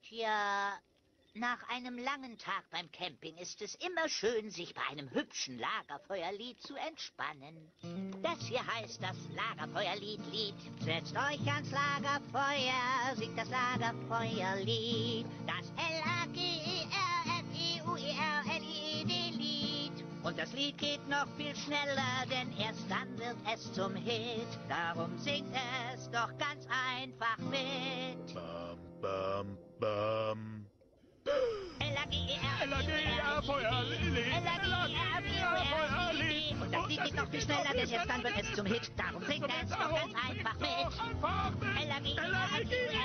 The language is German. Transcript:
Tja, nach einem langen Tag beim Camping ist es immer schön, sich bei einem hübschen Lagerfeuerlied zu entspannen. Das hier heißt das Lagerfeuerlied. Setzt euch ans Lagerfeuer, singt das Lagerfeuerlied. Das Lagerfeuerlied. Und das Lied geht noch viel schneller, denn erst dann wird es zum Hit. Darum singt es doch ganz einfach mit. Bam, bam, bam. L-A-G-E-R, Feuerlied. Und das Lied geht noch viel schneller, denn erst dann wird es zum Hit. Darum singt es doch ganz einfach mit. L-A-G-E-R,